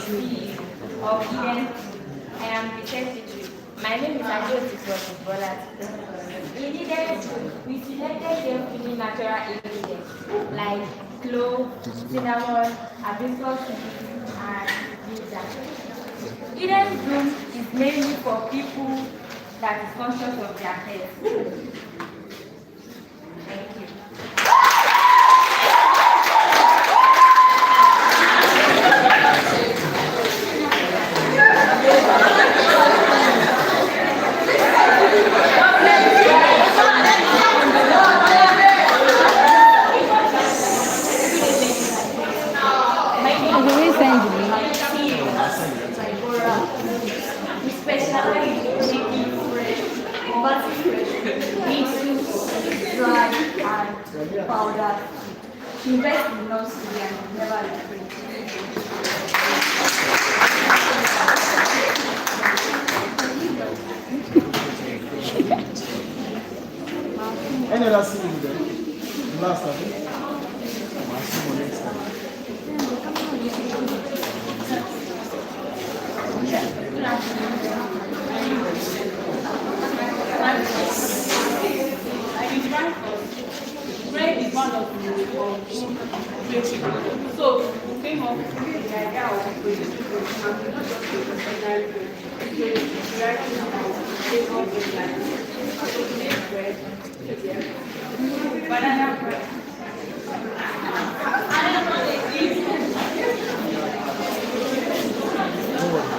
CEO of Eden. I am the secretary. My name is Bola. In Eden, we selected them using natural ingredients like clove, cinnamon, hibiscus leaf, and ginger. Eden Bloom is mainly for people that is conscious of their health. Thank you. We specialize in making fresh, meat soup, dry, and powder. Invest in us and never regret. Any other singing there? Last time. Next time. Bread is one of the so we came up with the idea of producing and not just ordinary bread, banana bread.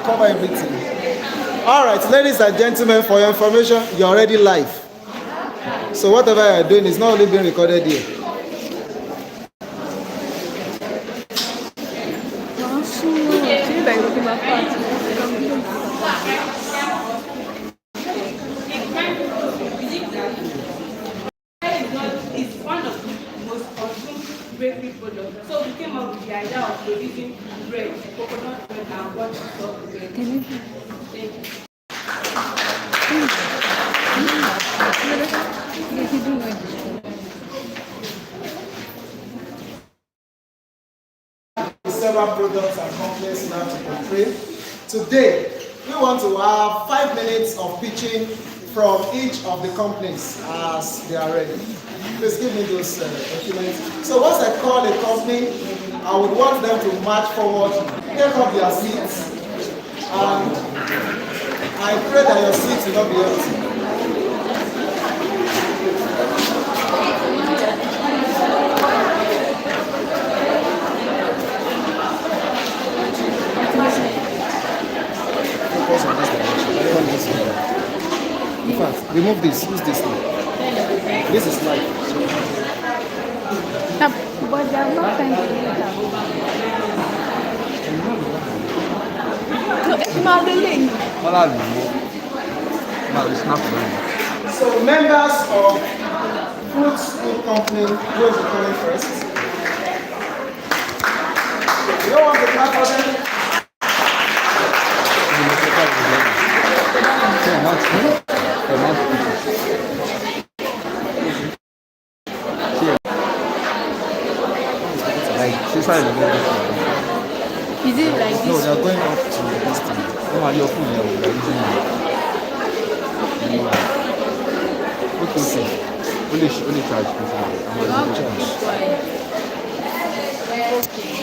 Cover everything. All right, ladies and gentlemen, for your information, you're already live. So whatever you're doing is not only being recorded here. It's one of the most consumed bakery products. So we came up with the idea of producing bread, coconut bread, and butter soft bread. Several products and companies now to portray. Today, we want to have 5 minutes of pitching from each of the companies as they are ready. Please give me those documents. So once I call a company, I would want them to march forward, take up their seats, and I pray that your seats will not be empty. In fact, remove this, use this now. This is live. But they are not trying to do that. No, it's not the link. So members of Food Group Company, who is coming first? You don't want to clap for them? Is it like this? No, they are going up to this thing. Normally, your phone, they are using it. Okay. Only charge. Okay.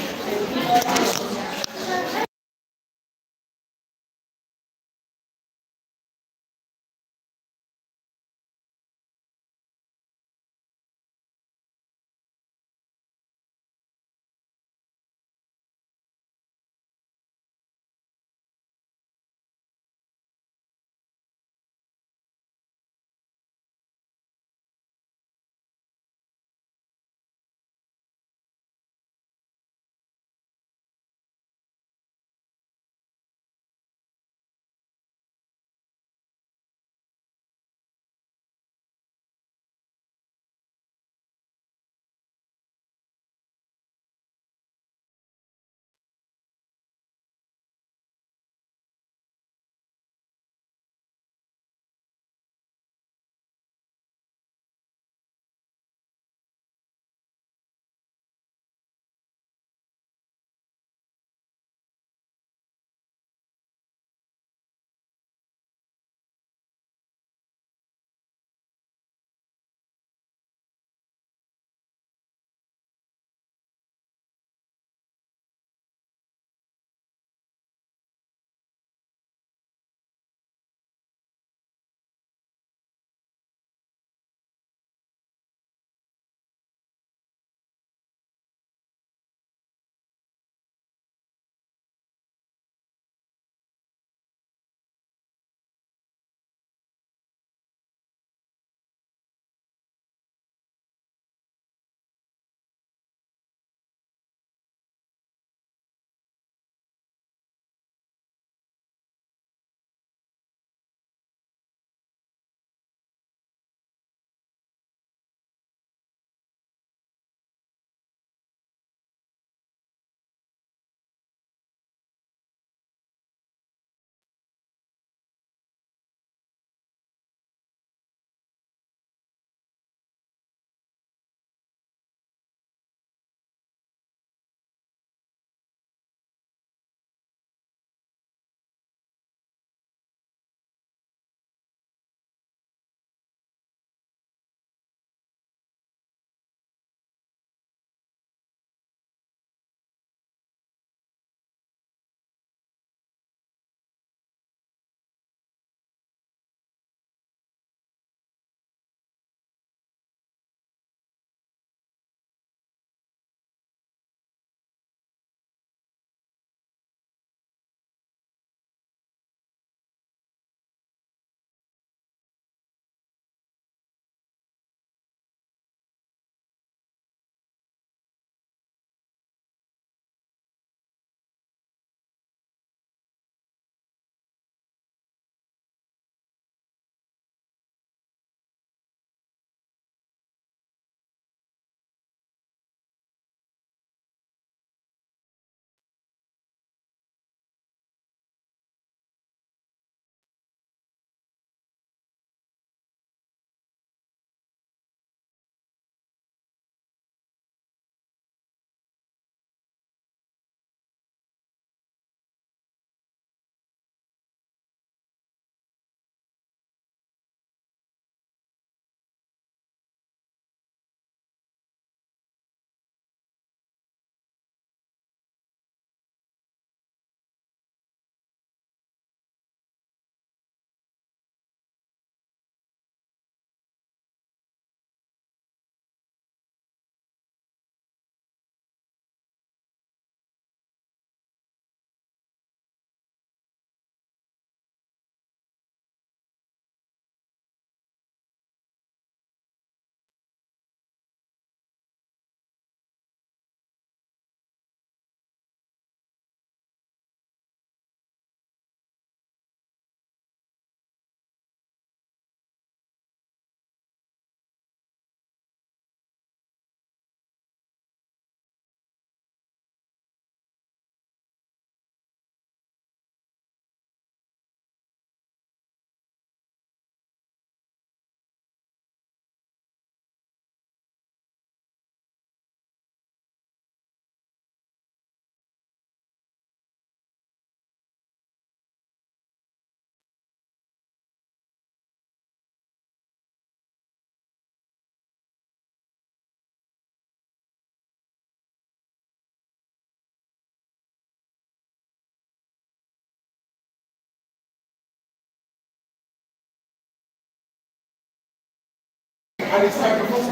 And it's microphone.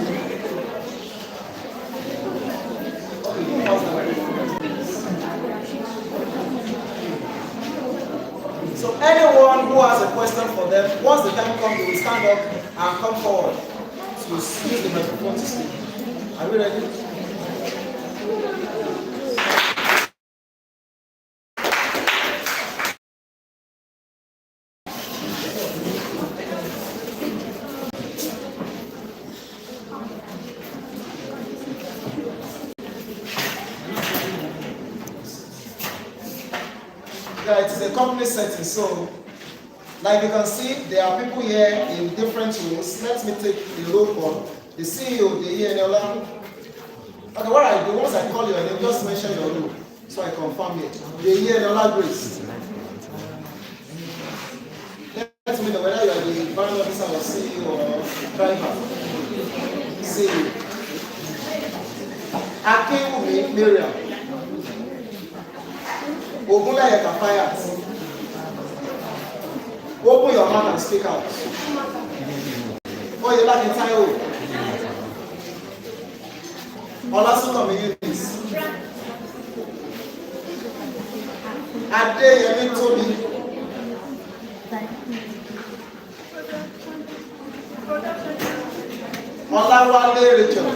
Okay, who has the microphone? So anyone who has a question for them, once the time comes, they will stand up and come forward to use the microphone to speak. Are we ready? Yeah, it is a company setting, so like you can see, there are people here in different roles. Let me take the roll call. The CEO, the ENLA. Okay, what I do, once I call your name, just mention your role, so I confirm it. The ENLA Grace. Let me know whether you are the brand officer or CEO or driver. CEO. Akinwumi Miriam. Ogunlaye Kafayat. Open your mouth and speak out. Oh, you like the time? Olasunkanmi Eunice. Adeyemi Tobi. Olawale Rachel.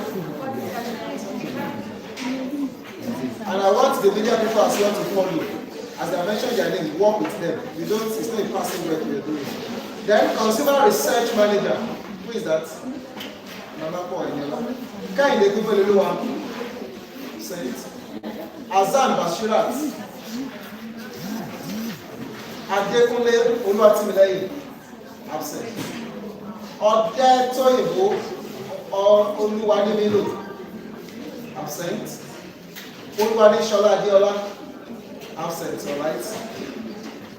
And I want the media people as well to follow. As I mentioned their name, work with them. You don't, it's not a passing work you're doing. Then consumer research manager. Who is that? Mama Paul Eniola. Kainde Gubeluluwa. Say it. Azan Bashirat. Adekunle Oluwatimileyin. Absent. Odetoyibo Oluwadimilo. Absent. Oluwadeshola Adeola. Absent, all right?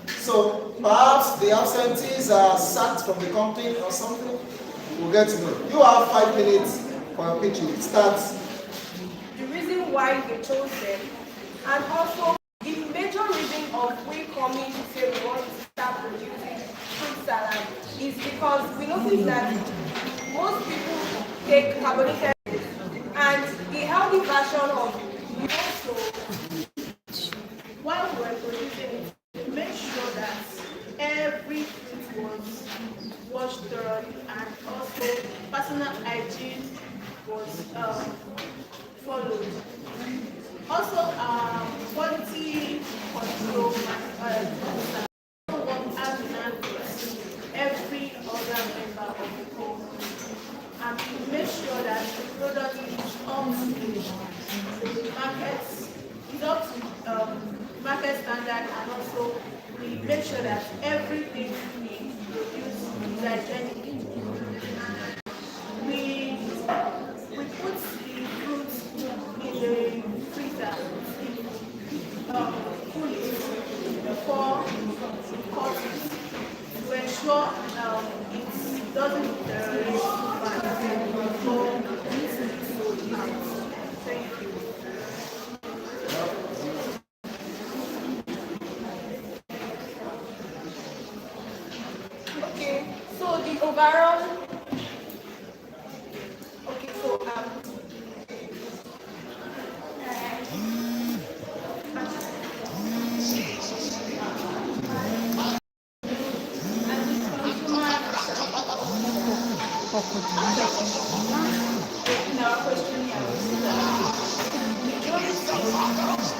So perhaps the absentees are sacked from the company or something. We'll get to know. You have 5 minutes for your pitching. It starts. The reason why they chose them, and also the major reason of we coming to say we want to start producing fruit salad is because we notice that most people take carbonated and the healthy version of it also. While we were producing it, we made sure that every food was washed thoroughly and also personal hygiene was followed. Also, quality control every other member of the company, and we make sure that the product is up to the markets, is up to market standard, and also we make sure that everything we produce is hygienic. We put the fruits in the freezer, cool it before we cut it to ensure it doesn't deteriorate before it's sold. Thank you. So the overall, okay, so in our questionnaire, majority was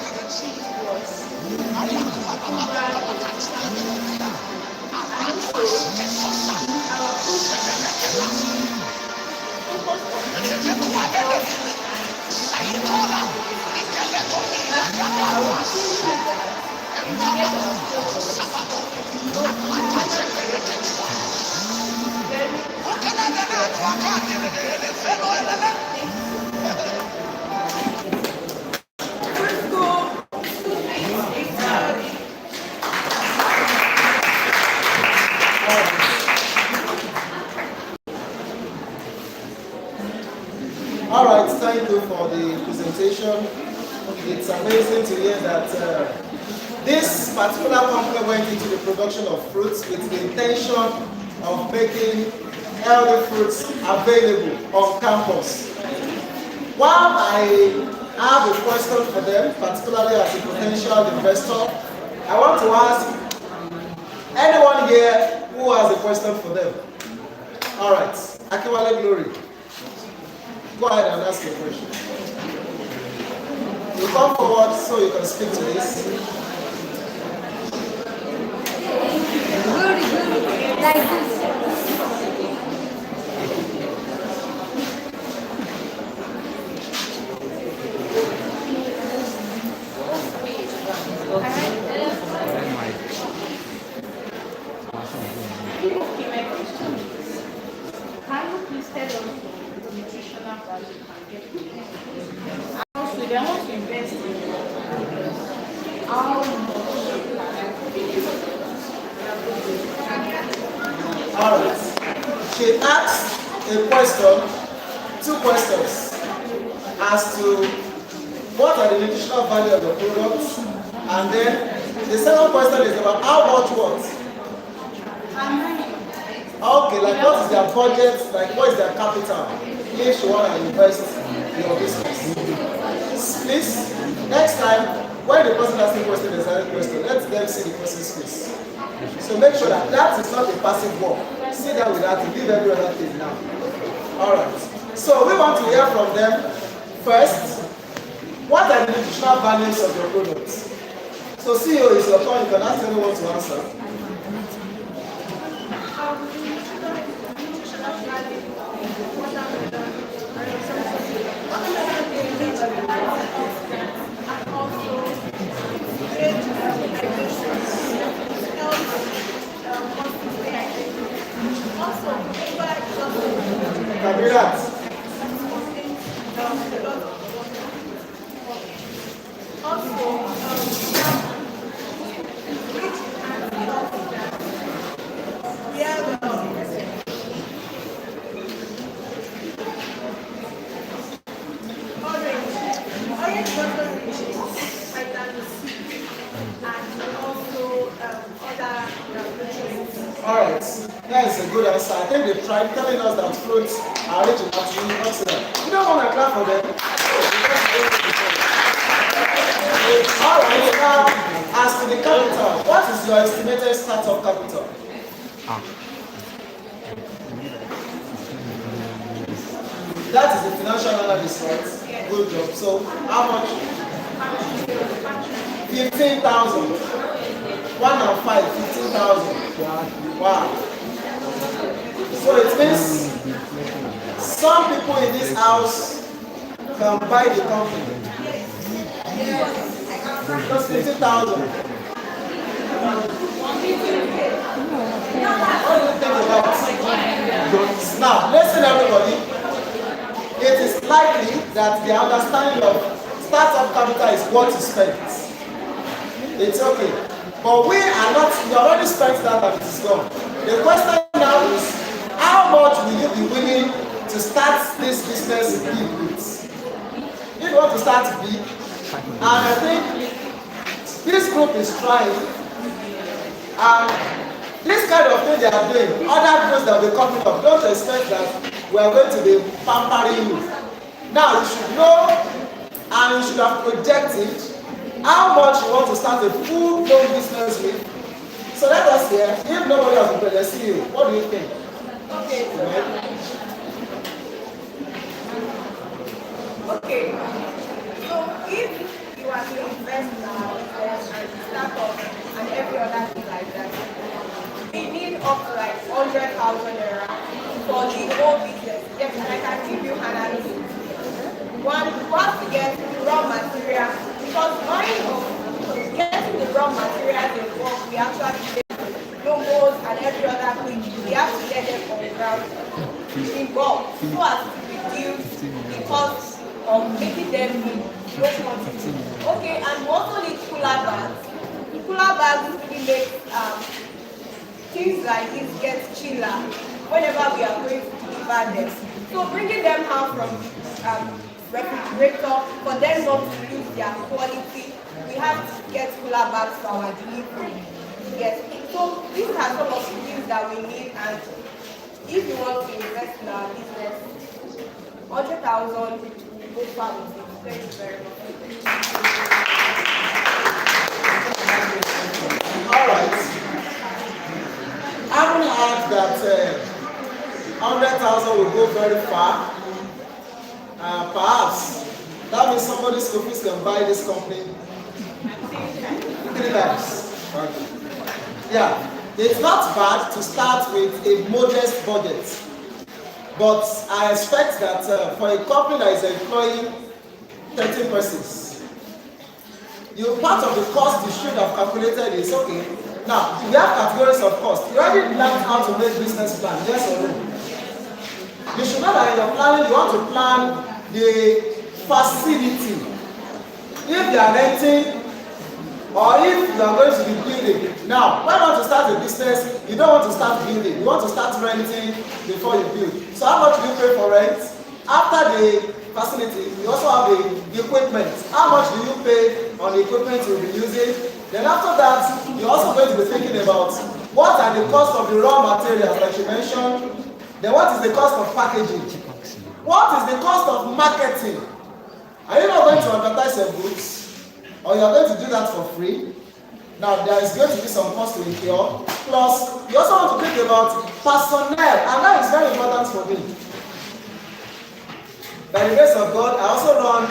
All right, thank you for the presentation. It's amazing to hear that this particular company went into the production of fruits with the intention of making healthy fruits available on campus. While I have a question for them, particularly as a potential investor, I want to ask anyone here who has a question for them. All right, Akiwale Glory, go ahead and ask your question. You come forward so you can speak to this. Like this. Can you please tell us the nutritional value you can get from it? And also, they want to invest in how All right. She asked a question, two questions, as to what are the nutritional value of the products, and then the second question is about how much what? Okay, like what is their budget, like what is their capital, if you want to invest in your business. Please, next time, when the person asking question is a question, let them see the person's face. So make sure that that is not a passive work. Sit down with that to leave every other thing now. Alright. So we want to hear from them first. What are the nutritional values of your products? So CEO is your turn, you can ask anyone to answer. Kabirat. Alright, that is a good answer. I think they tried telling us that fruits are rich in antioxidants. You don't want to clap for them. Alright, now as to the capital, what is your estimated startup capital? That is the financial analyst, right? Good job. So how much? 15,000. 1 and 5, 15,000. Wow. So it means some people in this house can buy the company. Just 15,000. What do you think about it? Now, listen everybody. It is likely that the understanding of startup capital is what you spend. It's okay. But we are not, we already spent that and it is gone. The question now is, how much will you be willing to start this business big with? If you want to start big, and I think this group is trying, and this kind of thing they are doing, other groups that will be coming up, don't expect that we are going to be pampering you. Now you should know, and you should have projected how much you want to start a full-blown business with. So let us hear, if nobody has been the CEO, what do you think? Okay. Okay. So if you are to invest in our business and start up and every other thing like that, we need up to like 100,000 naira for the whole business. Yes, and I can give you analysis. One, you have to get raw material. Because getting the raw materials involved, we actually get logos and every other thing. We have to get them on the ground involved so as to reduce the cost of making them in low quantity. Okay, and we also need cooler bags. Cooler bags really make things like this get chiller whenever we are going to deliver them. So bringing them out from refrigerator for them not to lose their quality, we have to get cooler bags for our delivery. Yes. So these are some of the things that we need, and if you want to invest in our business, 100,000 will go far with it. Thank you very much. All right. I haven't heard that 100,000 will go very far. Perhaps that means somebody's school fees can buy this company 3 times. Okay. Yeah, it's not bad to start with a modest budget, but I expect that for a company that is employing 13 persons, part of the cost you should have calculated is okay. Now, we have categories of cost. You already learned how to make business plan, yes or no? You should know that in your planning, you want to plan the facility. If they are renting, or if you are going to be building. Now, when you want to start a business, you don't want to start building. You want to start renting before you build. So how much do you pay for rent? After the facility, you also have the equipment. How much do you pay on the equipment you'll be using? Then after that, you're also going to be thinking about what are the costs of the raw materials that you mentioned. Then what is the cost of packaging? What is the cost of marketing? Are you not going to advertise your goods? Or you are going to do that for free? Now there is going to be some cost to incur. Plus, you also want to think about personnel, and that is very important for me. By the grace of God, I also run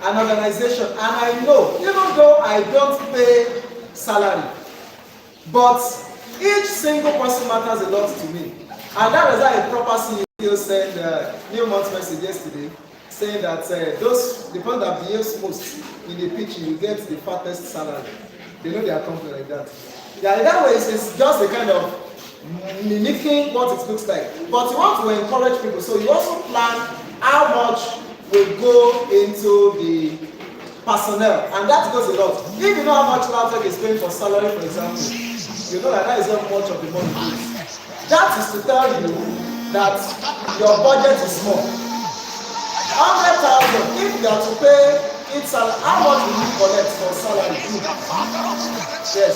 an organization, and I know, even though I don't pay salary, but each single person matters a lot to me. And that was why a proper CEO sent a new month message yesterday, saying that the people that behaves most in the pitching, you get the fattest salary. They know they are company like that. Yeah, in that way, it's just a kind of mimicking what it looks like. But you want to encourage people, so you also plan how much will go into the personnel, and that goes a lot. If you know how much Lautech is paying for salary, for example, you know that is not much of the money goes. That is to tell you that your budget is small. 100,000, if you are to pay each salary, how much will you collect for salary? Yes.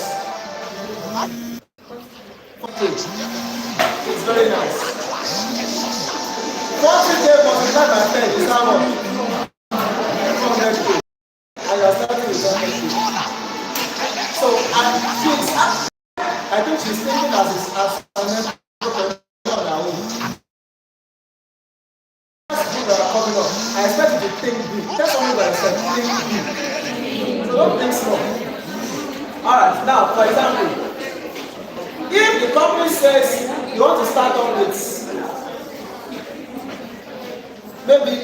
Okay. It's very nice. 40K multiplied by 10 is how much? 100K. And you are starting with 100K. So, I think she's thinking as an entrepreneur on her own. I expect you to think big. Tell someone by yourself, think big. So don't think small. Alright, now for example, if the company says you want to start off with maybe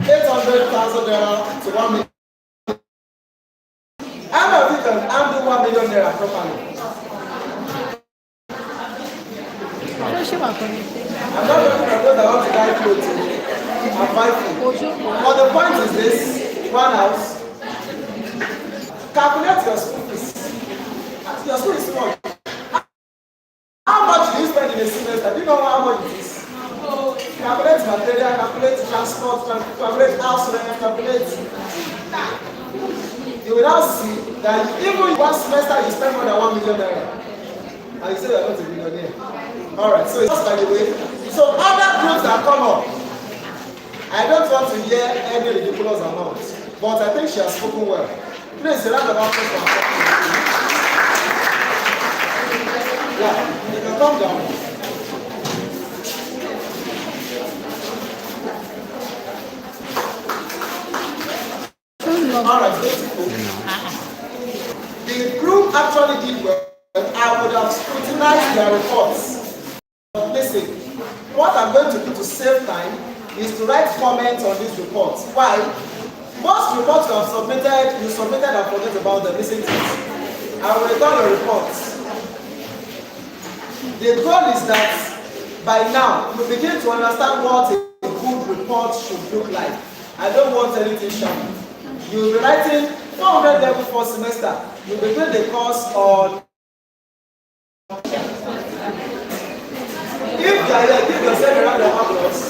800,000 naira to 1 million, how many of you can handle 1 million naira properly? I'm not talking about those that want to buy clothes and buy food. But the point is this: one house. Calculate your school fees. Your school is small. How much do you spend in a semester? Do you know how much it is? Calculate material, calculate transport, calculate house rent, calculate. You will now see that even in one semester you spend more than 1 million naira. And you say you are not a millionaire. Alright, so just by the way, so other groups that come up, I don't want to hear any ridiculous amount, but I think she has spoken well. Please, a round of applause for her. Yeah, you can come down. Alright, beautiful. The group actually did well. I would have scrutinized their reports. But listen, what I'm going to do to save time is to write comments on these reports. Why? Most reports you have submitted, you submitted and forget about them, isn't it? I will return your reports. The goal is that by now you begin to understand what a good report should look like. I don't want anything shallow. You'll be writing 400 level for semester. You'll be doing the course on. If you are here, give yourself a round of applause.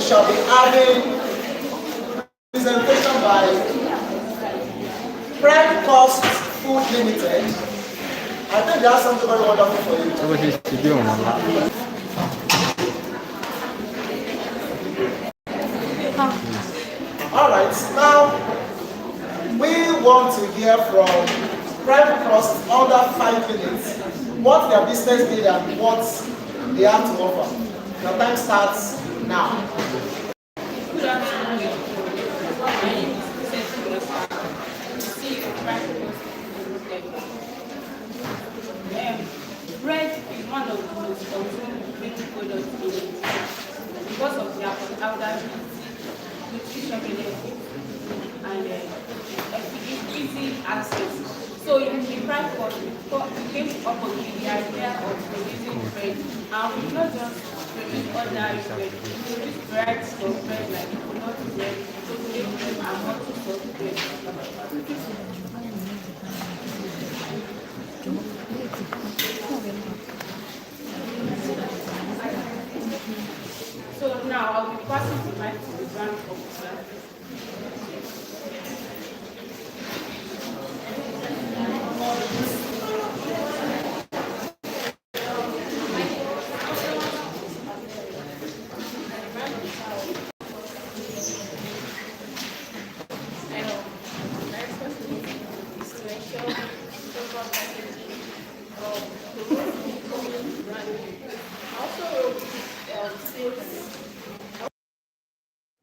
shall be having presentation by Prime Cost Food Limited. I think they have something very wonderful for you. Alright, now we want to hear from Prime Cost under 5 minutes what their business did and what they have to offer. The time starts now. Good afternoon. My name is bread is one of the most consumed baking products in the because of their undoubted nutrition benefits and easy access. So in the prime cost, we came up with the idea of producing bread, and we not just produce ordinary bread, we produce varieties of bread like coconut bread, chocolate bread, and multi-salt bread. So now I'll be passing the mic to the brand officer.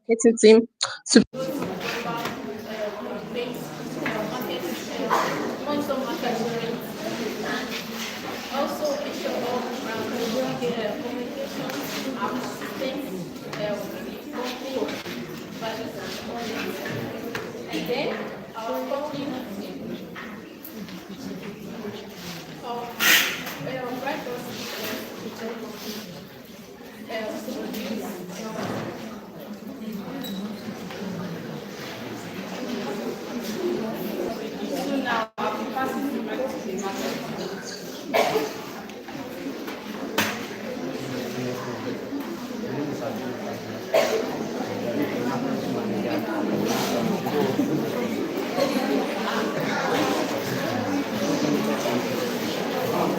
Marketing team to Also ensure all communications and systems values and then our company so now I'll be passing the mic to the market.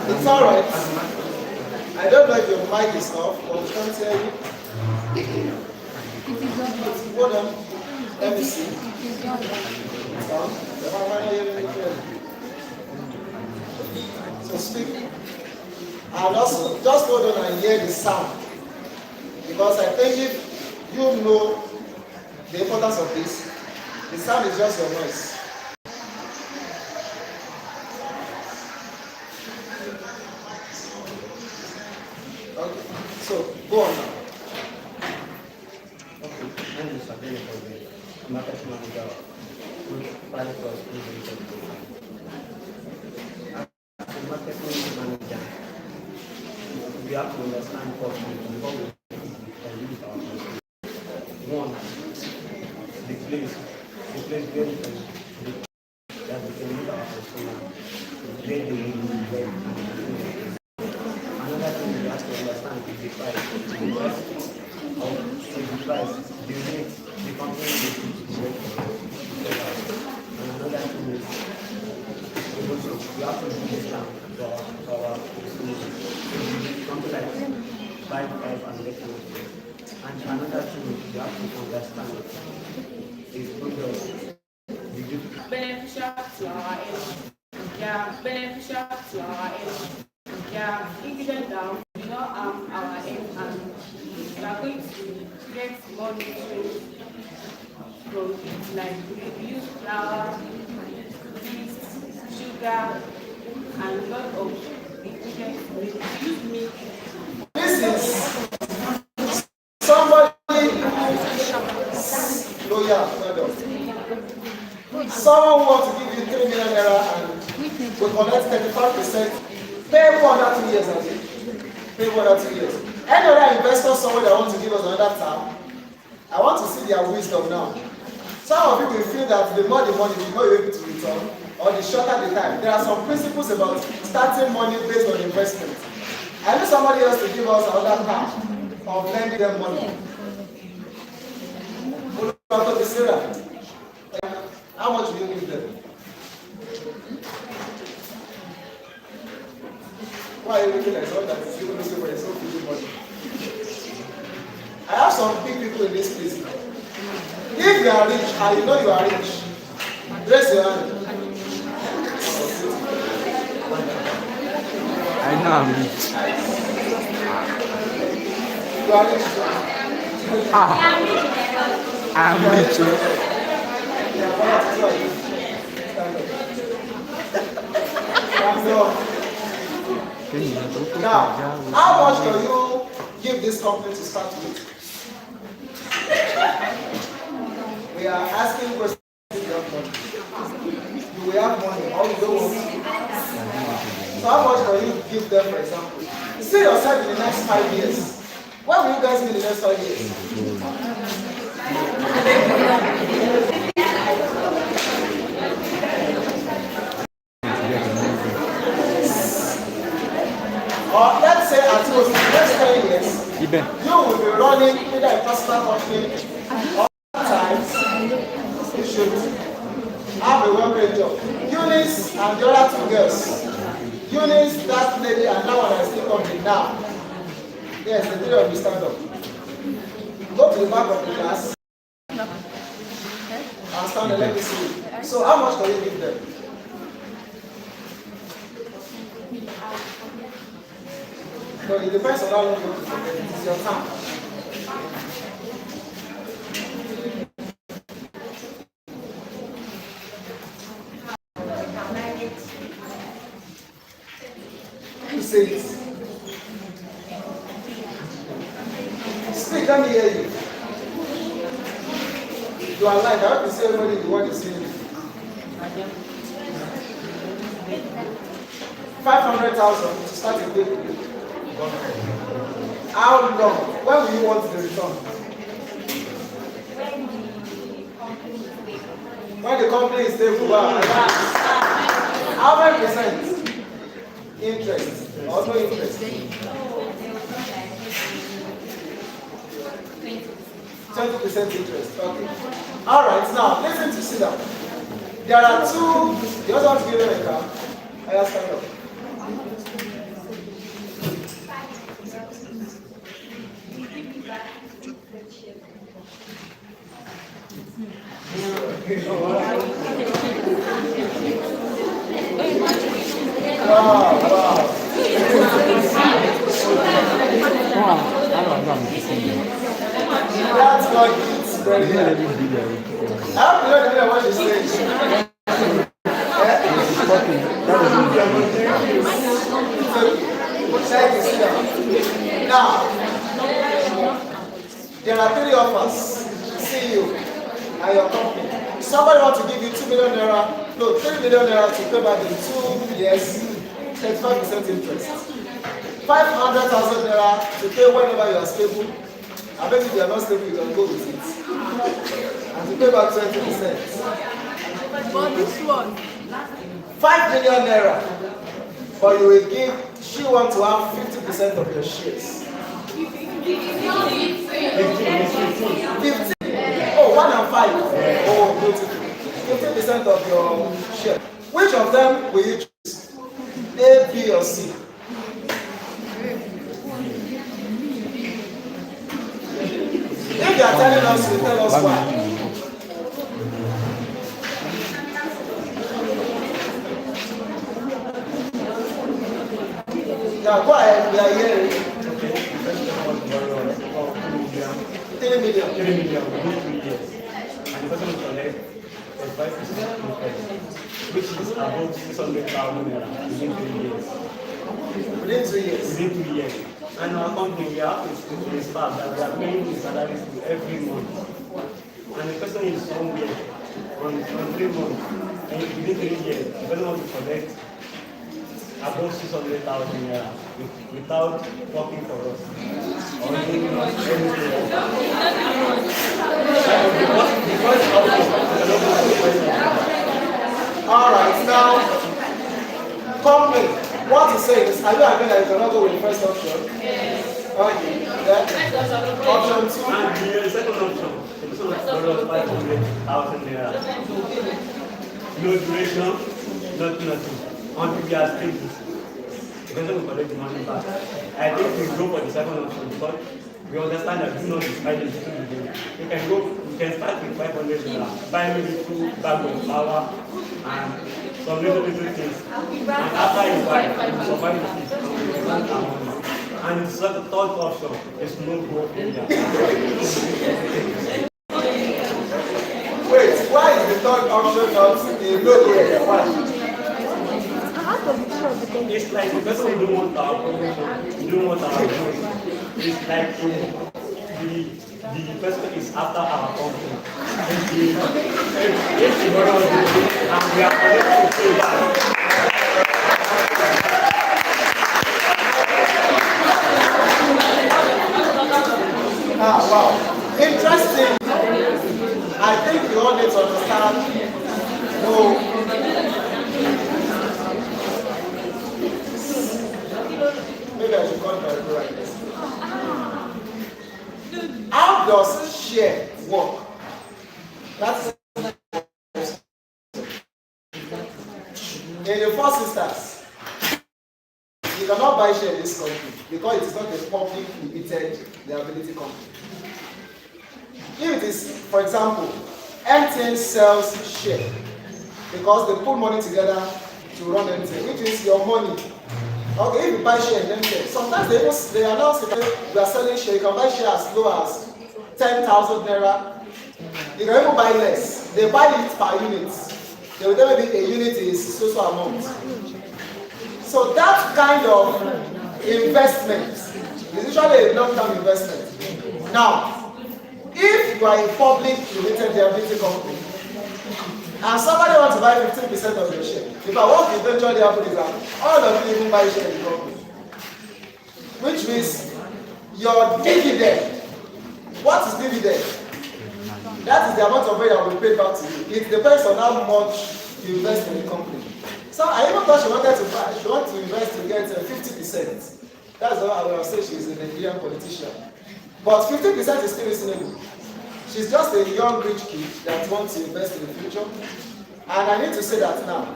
It's alright. I don't know if your mic is off, but we can't hear you. Hold on. Let me see. So speak. And also, just hold on and hear the sound. Because I think if you know the importance of this, the sound is just your noise. Okay, so go on now. Okay, my name is market manager, private cost limited. As a marketing manager, we have to understand cost before we can use our money. One, the place where we can that we can use our customer, where they will get. Another thing we have to understand is the price. The price, the rate, the company will choose to work for. And another thing is also we have to do discount for our customers. Something like 5 and let go. And another thing you have to understand is product. Beneficial to our health. Yeah, beneficial to our health. Yeah, ingredient down, you know, our health, and we are going to get more nutrients from it, like we use flour, yeast, sugar, and a lot of ingredients. We use milk. This is somebody loyal. Someone who wants to give you 3 million naira and will collect 35%. Pay 1 or 2 years, I think. Pay 1 or 2 years. Any other investor somewhere that wants to give us another term, I want to see their wisdom now. Some of you will feel that the more the money, the more you're able to return, or the shorter the time. There are some principles about starting money based on investment. I need somebody else to give us another term of lending them money. Dr. Sarah, how much will you give them? Why are you looking like someone that is even looking for yourself to do money? I have some big people in this place now. If you are rich and you know you are rich, raise your hand. I know I'm rich. You are rich. I'm rich. Now, how much do you give this company to start with? We are asking questions. You have money. You will have money, or you don't want to. So how much do you give them, for example? See yourself in the next 5 years. Where will you guys be in the next 5 years? Or let's say at most in the next 10 years, you will be running either a personal company or sometimes you should have a well-paid job. Eunice and the other two girls. Eunice, that lady, and that one I still coming now. Yes, the three of you stand up. Go to the back of the class and stand and let me see. So how much can you give them? No, it depends on how long you want to forget. It is your time. You say it. Speak, let me hear you. You are lying. I want to see everybody the word is saying. 500,000 to start a baby. How long? When will you want the return? When the company is stable. How many percent? Interest or no interest? 20% interest. Okay. All right. Now listen to sit down. There are two. You also want to give them a car? I ask stand up. Wow. That's what it's very good. I hope you don't know what she says. Now, there are 3 offers. See you and your company. Somebody wants to give you 2 million naira, no, 3 million naira to pay back in 2 years, 35% interest. 500,000 naira to pay whenever you are stable. I bet if you are not stable, you can go with it. And to pay back 20%. But this one, 5 million naira. But you will give, she wants to have 50% of your shares. 50. Oh, 1 and 5. Oh, beautiful. 50% of your share. Which of them will you choose? A, B, or C? If you are telling us, you tell us why. Yeah, go ahead. We are hearing. 3 million. 3 million within 3 years. And the person will collect 5% which is above 600,000 naira within 3 years. Within 2 years. Within 2 years. And our company, we have to the staff that we are paying the salaries to every month. And the person is somewhere on 3 months. And within 3 years, the person wants to collect above 600,000 naira without working for us. Or giving us anything. All right, now, company, what to say is, are you agree that you cannot go with the first option? Yes. Okay. Yeah. Option 2. And the second option, the This one borrowed 500,000 naira. No duration, nothing. Until we are stable. Because we collect the money back. I think we go for the second option because we understand that do not despite the little beginning. You can start with 500 naira, buy maybe 2 bags of flour and some little things. And after you buy, you survive the fees and you grant our money. And the third option is no growth area. Wait, why is the third option not a no-go area? Why? It's like because we don't want our promotion, we don't want our growth. It's like the person is after our company. If the borrower is doing and we are connected to pay back. Wow. Interesting. I think you all need to understand. No. Maybe I should call my like this. How does share work? That's in the first instance. You cannot buy share in this company because it is not a public limited liability company. If it is, for example, MTN sells share because they put money together to run MTN, which is your money. Okay, if you buy share in MTN, sometimes they announce that we are selling share. You can buy share as low as 10,000 naira. You can even buy less. They buy it per unit. They will tell you a unit is so amount. So that kind of investment is usually a long-term investment. Now, if you are a public limited liability company and somebody wants to buy 15% of your share, if I want to eventually happen is that all of you even buy share in the company, which means your dividend. What is dividend? That is the amount of money that will be paid back to you. It depends on how much you invest in the company. So I even thought she wanted to buy, she wanted to invest to get 50%. That's what I will say she's a Nigerian politician. But 50% is still reasonable. She's just a young rich kid that wants to invest in the future. And I need to say that now.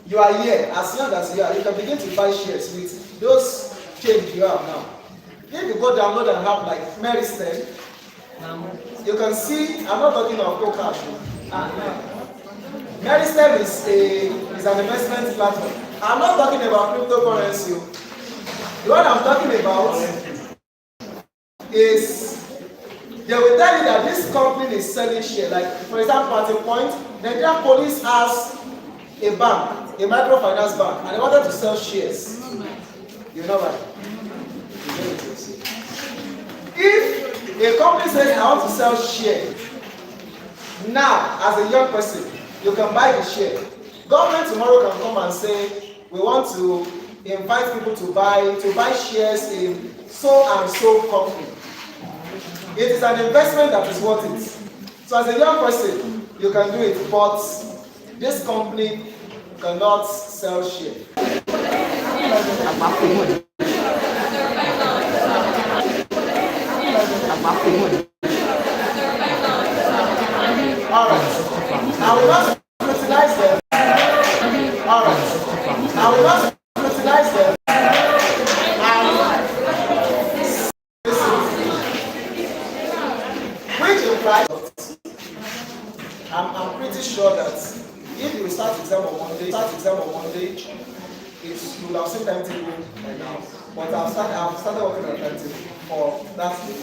You are here, as young as you are, you can begin to buy shares with those change you have now. If you go download and have like Mary Stem, you can see, I'm not talking of Coca. Mary Stem is an investment platform. I'm not talking about cryptocurrency. The one I'm talking about is they will tell you that this company is selling share. Like for example, at a point, Nigerian police has a bank, a microfinance bank, and they wanted to sell shares. You know what? If a company says I want to sell share, now as a young person, you can buy the share. Government tomorrow can come and say we want to invite people to buy shares in so and so company. It is an investment that is worth it. So as a young person, you can do it, but this company cannot sell share. Alright. I will not utilize them. Alright. I will not utilize them. Which implies I'm pretty sure that if you start exam on Monday, you will have seen timetable right now. But I've started working on timetable for that day.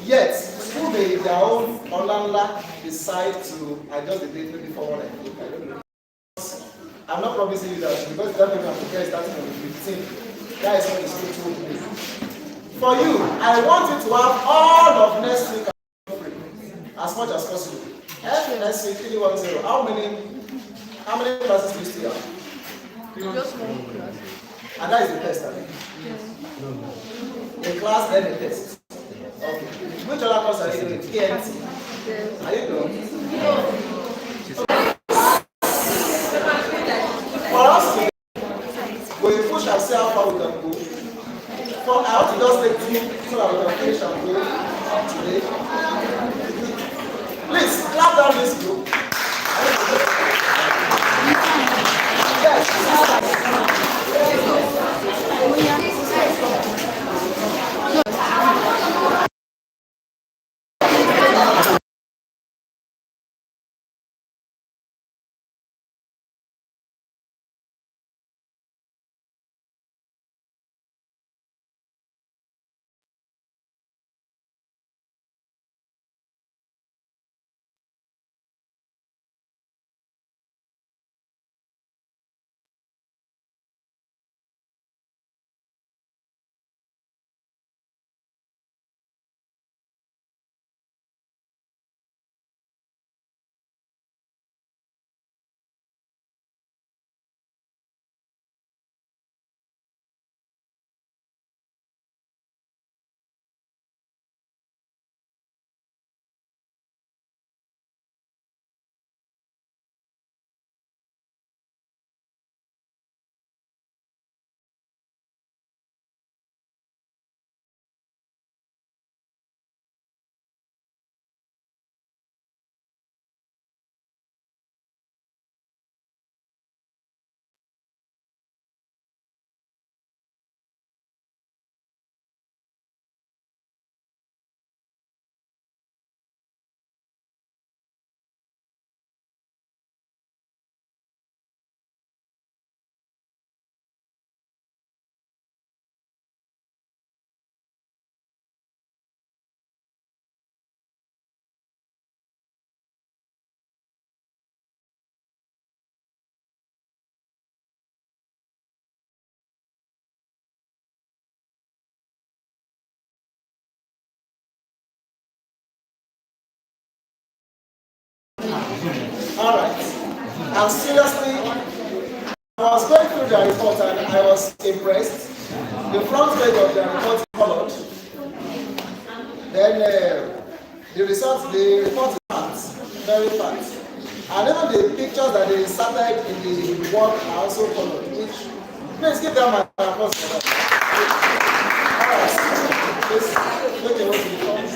Yet, school may their own online decide to adjust the date maybe for what I think. I don't know. I'm not promising you that because that maybe I'm prepared starting on the 15th. That is what the school told me. For you, I want you to have all of next week as much as possible. Next week, 310. How many classes do you still have? Just one class. And that is the test, I think. A class, then a test. Okay. Which other course are you doing? ENT. Yes. Are you doing? No. For us to we push and see how far we can go. For I want to just take 2 so that we can finish and go today. down this group. All right. And seriously, I was going through the report and I was impressed. The front page of the report is colored. Then the report is fat, very fat. And even the pictures that they inserted in the work are also colored. Which, please give them my applause for that. All right. Please make a note of the front.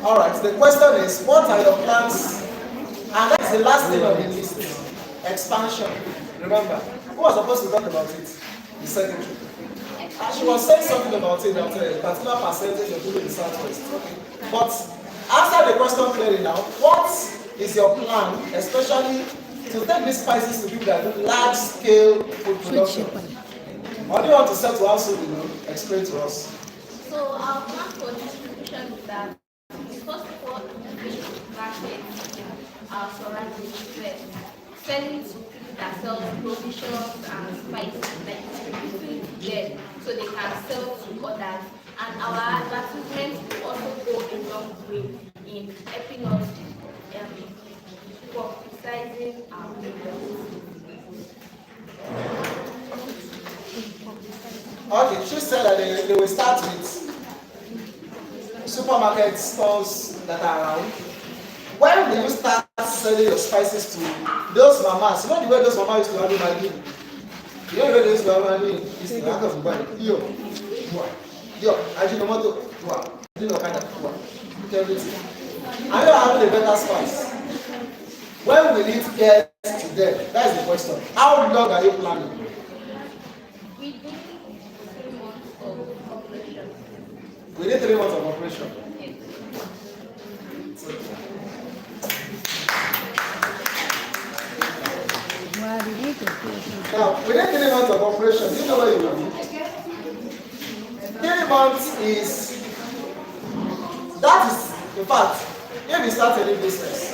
All right, the question is, what are your plans? And that's the last thing on the list. Expansion. Remember, who was supposed to talk about it? The secretary. And she was saying something about it, that a particular percentage of people in the Southwest. But answer the question clearly now. What is your plan, especially to take these spices to people that do large-scale food production? Or do you want to set to us, explain to us? So our plan for distribution is that first of all, we market our surroundings first, selling to people that sell provisions and spices, like distributing them so they can sell to others. And our advertisements will also go a long way in helping us publicizing our products. Okay, she said that they will start with supermarket stores that are around. When will you start selling your spices to those mamas? You know the way those mamas used to handle Maggi? You know the way they used to handle Maggi? It's the act of Dubai. Yo, Ajinomoto, you know kind of everything. Are you having a better spice? When will it get to them? That is the question. How long are you planning? Within 3 months of operation. We need 3 months of operation. Yes. Now, within 3 months of operation, do you know what you will do? 3 months is, that is, in fact, if you start any business,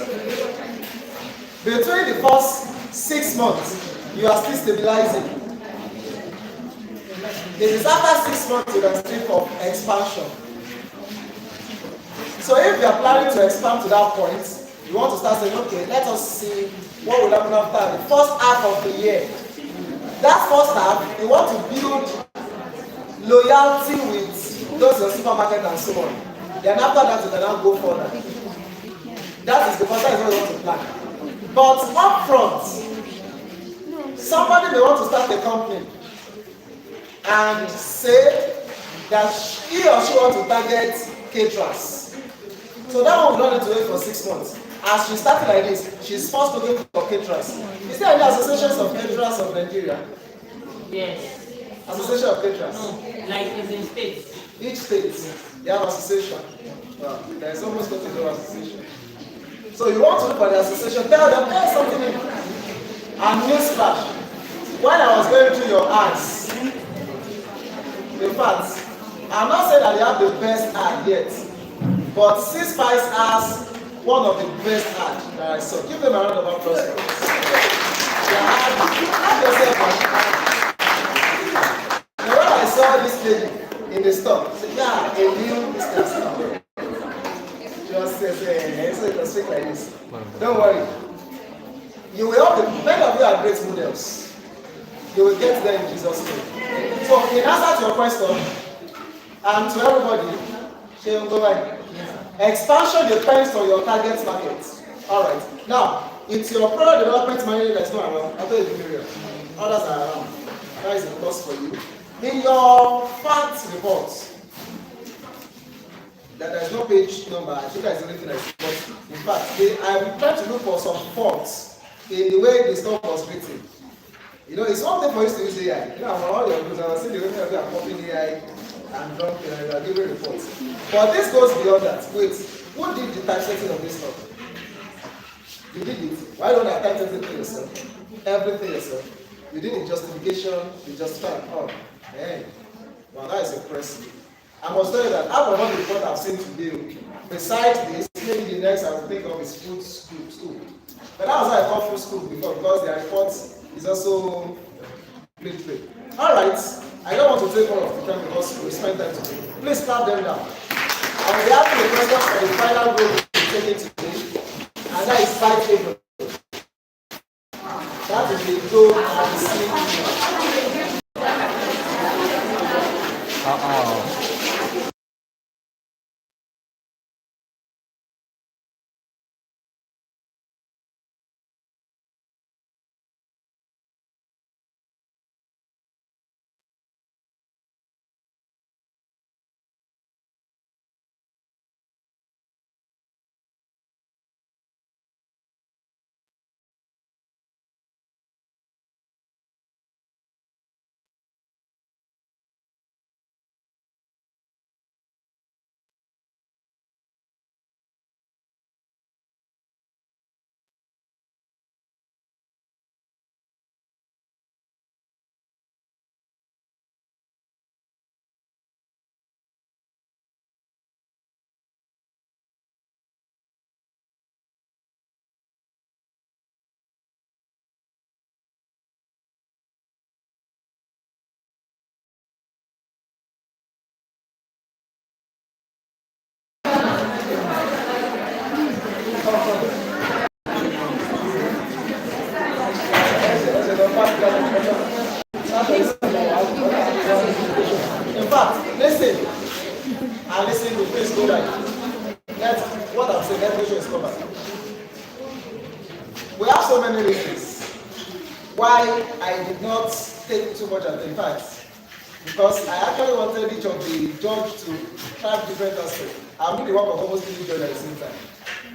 between the first 6 months, you are still stabilizing. It is after 6 months you can think of expansion. So if you are planning to expand to that point, you want to start saying, okay, let us see what will happen after the first half of the year. That first half, you want to build loyalty with those in the supermarket and so on. Then after that, you can now go further. That is because that is what you want to plan. But up front, somebody may want to start a company and say that he or she wants to target caterers. So that one will not need to wait for 6 months. As she started like this, she's forced to go for caterers. Is there any associations of caterers of Nigeria? Yes. Association of caterers? No, like it's in states. Each state, they have association. Well, there is almost no association. So you want to look for the association, tell them, hey, something in. And newsflash, when I was going through your ads, in fact, I'm not saying that they have the best ad yet, but C Spice has one of the best ads that I saw. Give them a round of applause for this. When I saw this lady in the store, I said, yeah, a new business store. Just say, so it was speak like this. Don't worry. You will have the, many of you are great models. You will get there in Jesus' name. So, in answer to your question, and to everybody, expansion depends on your target market. Alright. Now, it's your product development manager that's not around. I'll tell you the period. Others are around. That is the cost for you. In your fact reports, that there is no page number, I think that's the only thing I see. But in fact, I'm trying to look for some faults in the way the stuff was written. You know, it's one thing for you to use AI. You know, I'm all your groups, I was seeing the way people are copying AI and dropping and you are giving reports. But this goes beyond that. Wait, who did the typesetting of this stuff? You did it. Why don't I type everything yourself? Everything yourself. You did the justification, you justified. Oh, hey. Well, that is impressive. I must tell you that out of all the reports I've seen today, besides this, maybe the next I will think of is food school. But that was how I called food school before, because their report is also play. Alright, I don't want to take all of the time because we spent time today. Please clap them down. And we have the question for the final group we're taking today, and that is 5 April. That is the goal of the scene. In fact, listen, and listen to please go right. What I'm saying, let me show is covered. We have so many reasons why I did not take too much of the facts, because I actually wanted each of the judge to try different aspects. I'm doing the work of almost 3 judges at the same time.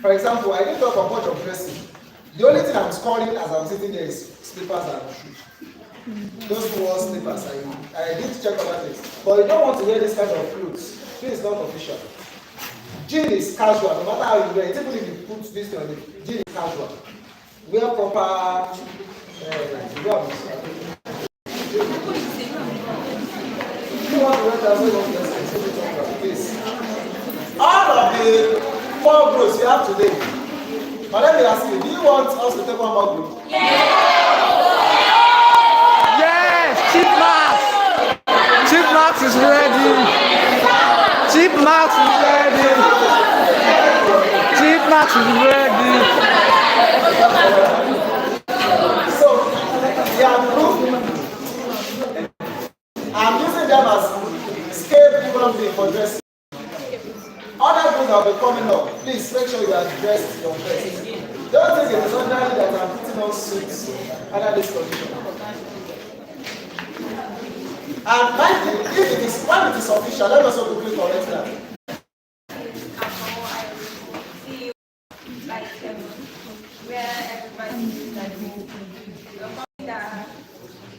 For example, I didn't talk about much of dressing. The only thing I'm scoring as I'm sitting there is slippers and shoes. Those who wore slippers, I did check other things. But you don't want to wear this kind of clothes. This is not official. Jean is casual, no matter how you wear it. Even if you put this thing on it, jean is casual. Wear proper. You want to write down what you want to say, please. All of the 4 groups you have today. But let me ask you, do you want us to take one more group? Yes, Chief Max. Chief Max is ready. Chief Max is ready. Chief Max is ready. So, their group, I'm using them as scale human being for dressing. Other groups that will be coming up, please make sure you are dressed your best. Don't think it is ordinary that I'm putting on suits under this condition. And mind you, when it is official, let us also quickly correct that. Where everybody is like a company that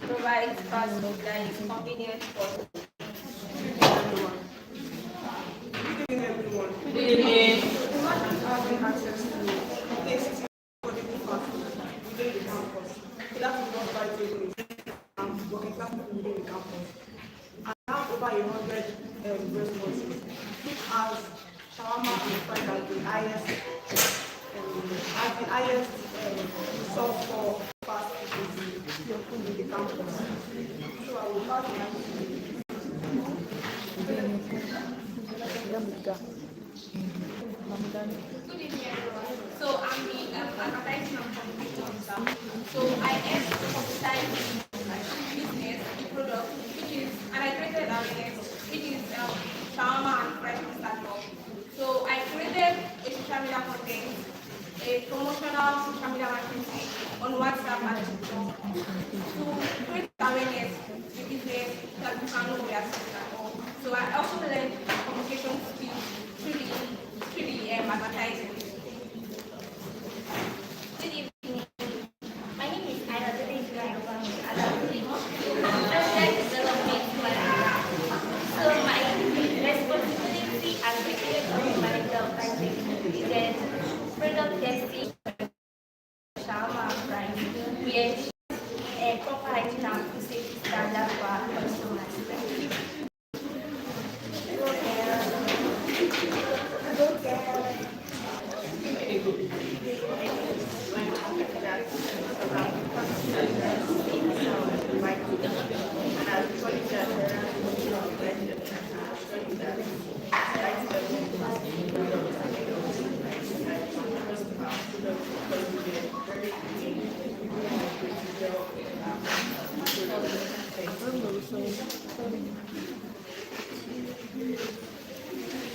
provides fast food that is convenient for everyone. Having access to tasty, affordable fast food within the campus. So that is what vital is. Working class people within the campus. And have over 100 responses, which has shawarma classified as the highest source for fast food in the campus. So I will pass the mic to you. Good evening, everyone. So I'm the advertising and communication officer. So I aim to publicize business, the product, which is, and I created awareness, which is shawarma and fresh startup. So I created a social media content, a promotional social media marketing on WhatsApp and TikTok to create awareness to business that you can know we are selling at all. So I also learned communication skills through the advertising. Good evening. My name is Ira. So my responsibility as the creative manager of Tactic is product testing, shawarma price. We ensure a proper hygiene and food safety standard for our customers.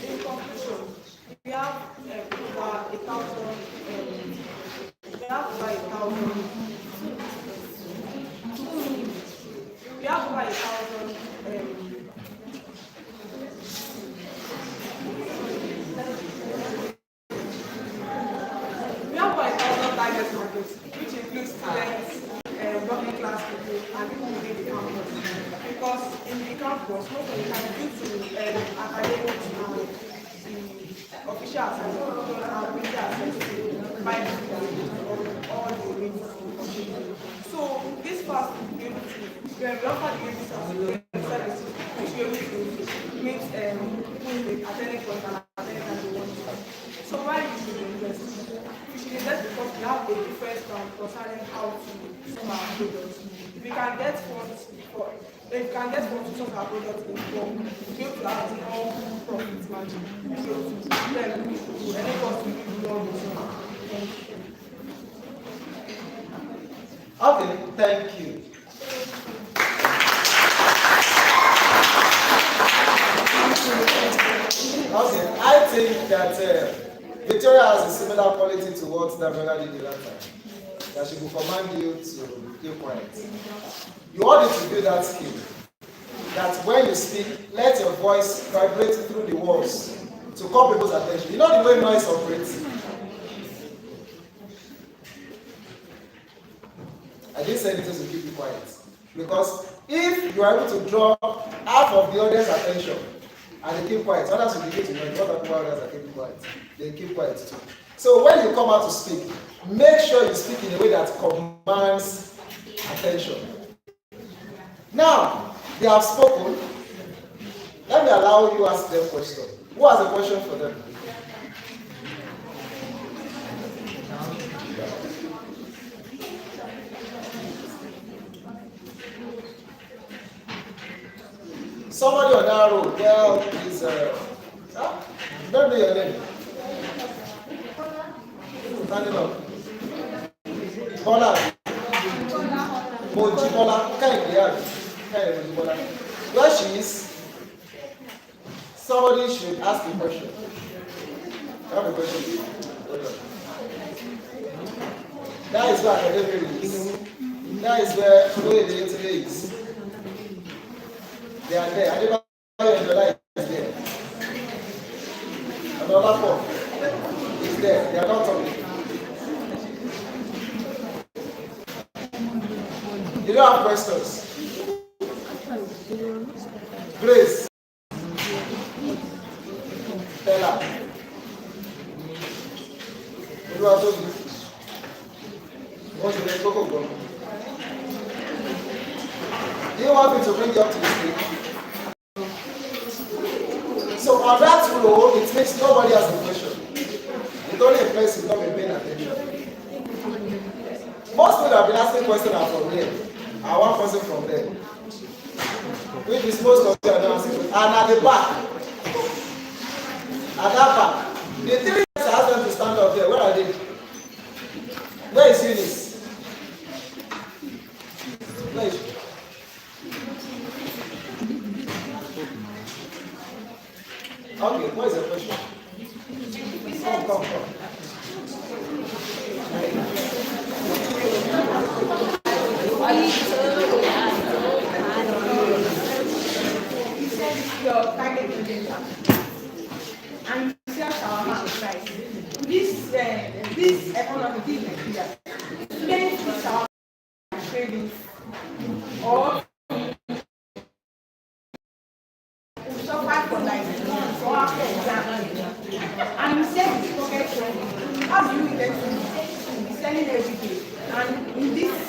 In conclusion, we have over 1,000. We have over 1,000. We have over 1,000. We have over 1,000 target markets, which includes students, working class people, and people within the campus. Because in the campus, most of the time, due to academics and the official access, and media access to private all the means. So this fast will be able to, we offer the services, which will be able to meet people attending course and attending as they want to. So why we should invest? We should invest because we have a different plan concerning how to sell our products. If we can get funds to sell our products in bulk, we'll be able to have more profit margin. We'll be able to enable us to give more return. Okay, thank you. Okay, I think that Victoria has a similar quality to what Daniela did the last time. That she will command you to keep quiet. You all need to build that skill. That when you speak, let your voice vibrate through the walls to call people's attention. You know the way noise operates. I didn't say anything to keep you quiet. Because if you are able to draw half of the audience attention and they keep quiet, others will begin to know what people others are keeping quiet. They keep quiet too. So when you come out to speak, make sure you speak in a way that commands attention. Now, they have spoken. Let me allow you ask them question. Who has a question for them? Somebody on that road, well, is don't know your name. Standing up. Bola. Mojibola. Mojibola. Where she is, somebody should ask a question. I have a question. That is where academic is. That is where the internet is. They are there. I never and the light is there. Another form is there. They are not talking. You don't have questions. Grace. Stella. What do I do? What's the name? Go. Do you want me to bring you up to the stage? So on that floor, it makes nobody has a question. It's only a person who not paying attention. Most people have been asking questions are from here. I one person from there. Which is most of them are asking. And at the back, at that back, the three guys I asked them to stand up there. Where are they? Where is Eunice? Where is she? Okay, what is the question? Come. Your target audience and you see our price. This economy is Nigeria. Students with our trading or suffer for like months or after exam. And you said this pocket money. How do you get to be selling every day? And in this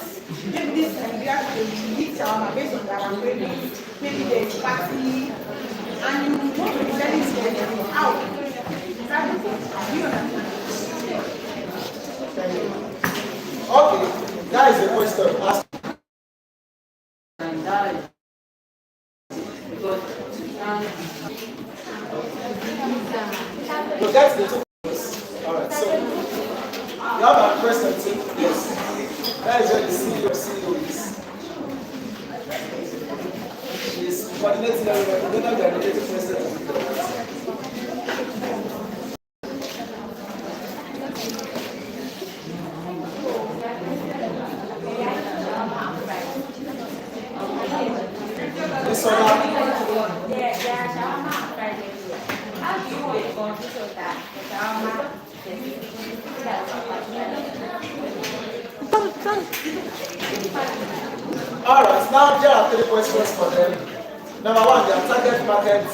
Nigeria, we eat our based on our trading. Maybe there's party. And you want to be selling it how? Do you understand? Okay, that is the question. Ask. And that is because So that's the two questions. Alright, so you have a question too? Yes. That is where the CEO is. She's coordinating everybody. We don't have the related president. Alright, now there are three questions for them. Number one, their target market.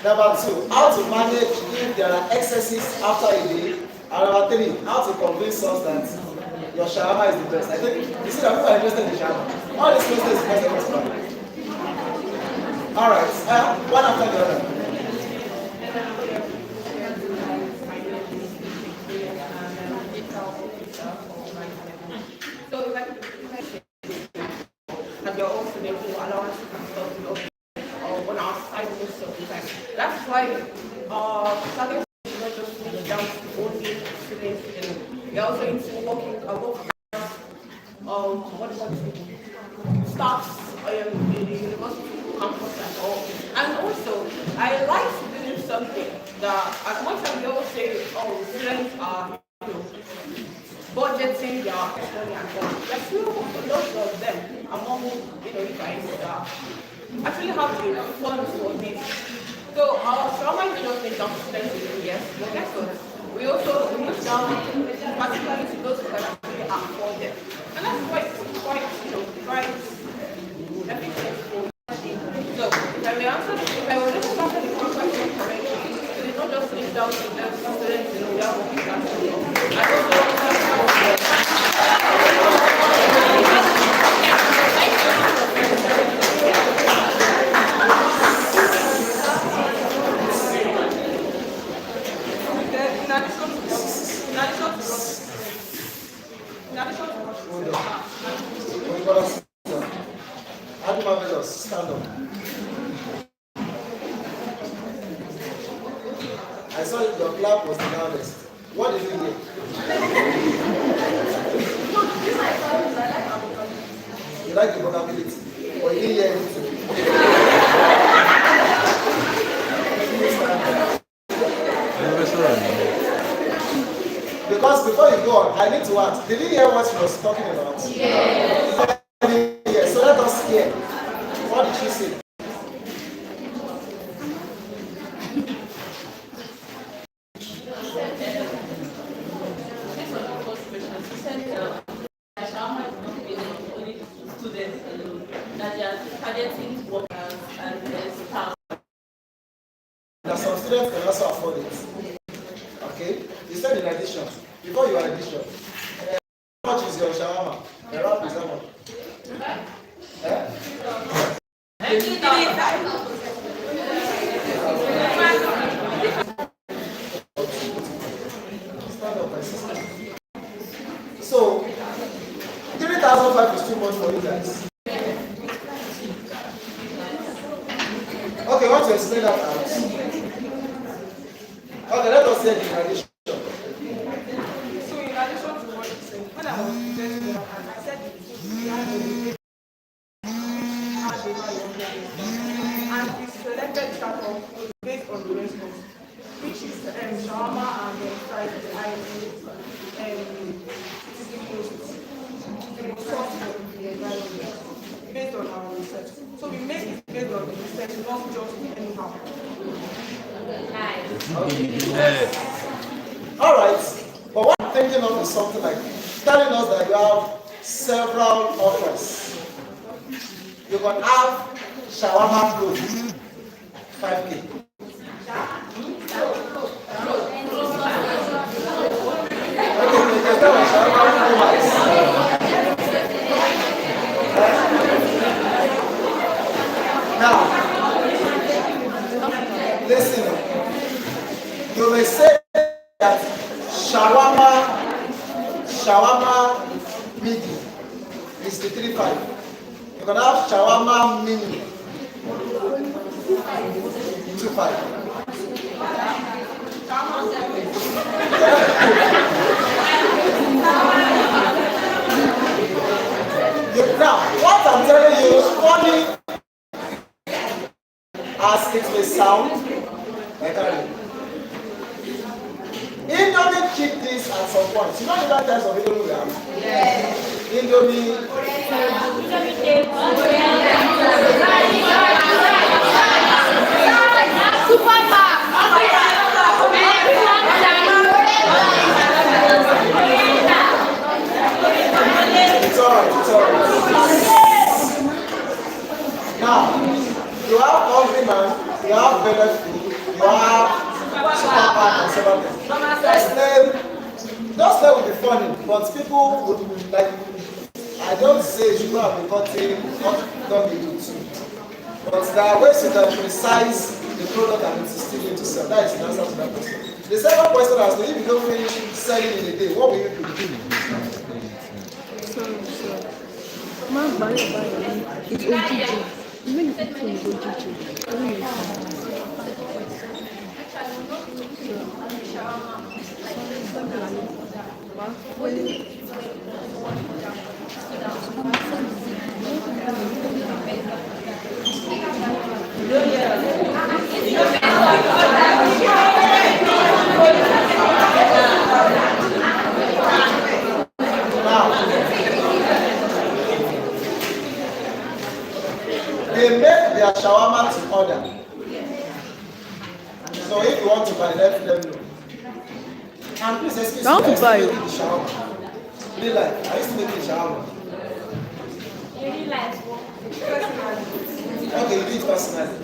Number two, how to manage if there are excesses after a day. And number three, how to convince us that your shawarma is the best. I think you see that people are interested in shawarma. All these questions is the best. Alright, one after the other. Your own students will allow us to consult on our side most of the time. That's why starting is not just down to only students, we are also into working what do you call it? Staffs in the university campus and all. And also, I like to do something that as much as we all say, oh, students are budgeting their money and all. There's still lots of them among you guys that actually have the funds for this. So our trauma is just make students yes, but guess what? We also reach down particularly to those who can actually afford them. And that's why it's quite quite efficient. So if I may answer if I were just to answer the question correctly, it is not just reach down to the students, we have what we can do. I also brother sit down. Adu Marvelous, stand up. I saw your clap was the loudest. What did you hear? You like the vocabulary, or you didn't hear anything? Because before you go on, I need to ask, did you hear what she was talking about? Yes. Yes. So let us hear. What did she say? Now some students can also afford it. Okay? You said in addition. Before you are addition. How much is your shawarma? The wrap is how much? So 3,500 is too much for you guys. Okay, want to explain that out? Okay, let us say the addition. So in addition to what you said, when I was presenting them, I said and we selected startup based on the response, which is shawarma and fries with the most source for the environment based on our research. So we make it based on the research, not just anyhow. Nice. All right. But what I'm thinking of is something like telling us that you have several offers. You can have shawarma float, 5K. Now, listen. You may say that shawarma medium is the 3.5. You can have shawarma mini 2.5. Now, what I'm telling you is funny as it may sound. Indomie keep this at some point. You know the different types of Indomie we have? Yes. Indomie. It's alright, it's alright. Now, you have Hungry Man, you have Benefit, you have Super Pack and several things. Those name will be funny, but people would like. I don't say you should have been cutting, not done it too. But there are ways you can precise the product and it's still going to sell. That is the answer to that question. The second question is, if you don't finish selling in a day, what will you do? It's OGG. Even if it's OGG. They make their shawarma to order. So if you want to buy, let them know. And please excuse me, I used to make the shawarma. Really like, I used to make the shawarma. Really like Okay, you do it personally.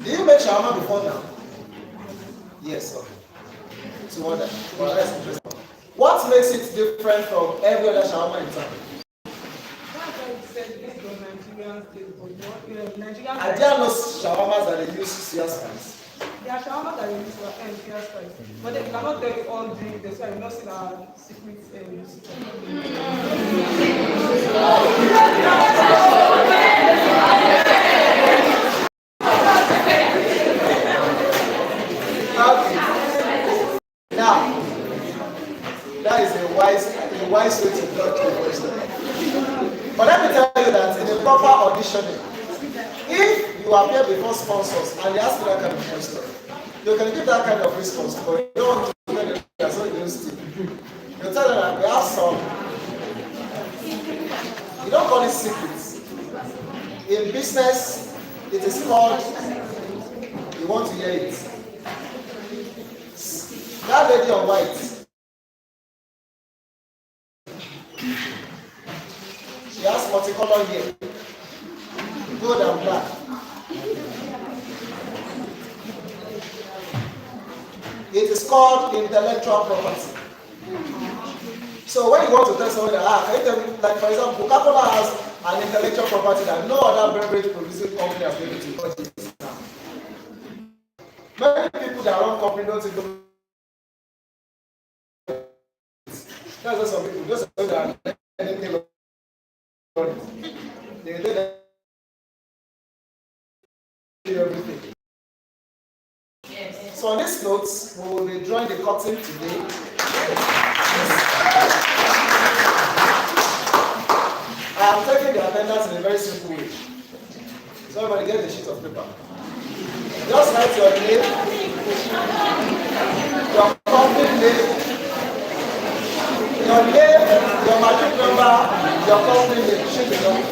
Did you make shawarma before now? Yes, okay. To order. Well, that's interesting. What makes it different from every other shawarma in town? Are there no shawarmas that they use CHS spice? There are shawarmas that use CHS spice, but they cannot tell you all the, so you not see our secret. But let me tell you that in a proper auditioning, if you appear before sponsors and they ask you that kind of question, you can give that kind of response, but you don't want to tell them that's not your style. You tell them that we have some, you don't call it secrets. In business, it is called, you want to hear it. That lady on white, she has multicolor hair, gold and black. It is called intellectual property. So when you want to tell someone that, can you tell me, like for example, Coca-Cola has an intellectual property that no other beverage producing company has been able to purchase now. Many people that run company don't even. That's what some people just know that anything on it. They do everything. So on this note, we will be drawing the curtain today. I am taking the attendance in a very simple way. So everybody get the sheet of paper. Just write your name, your company name, your matric number, your company name. Should be done.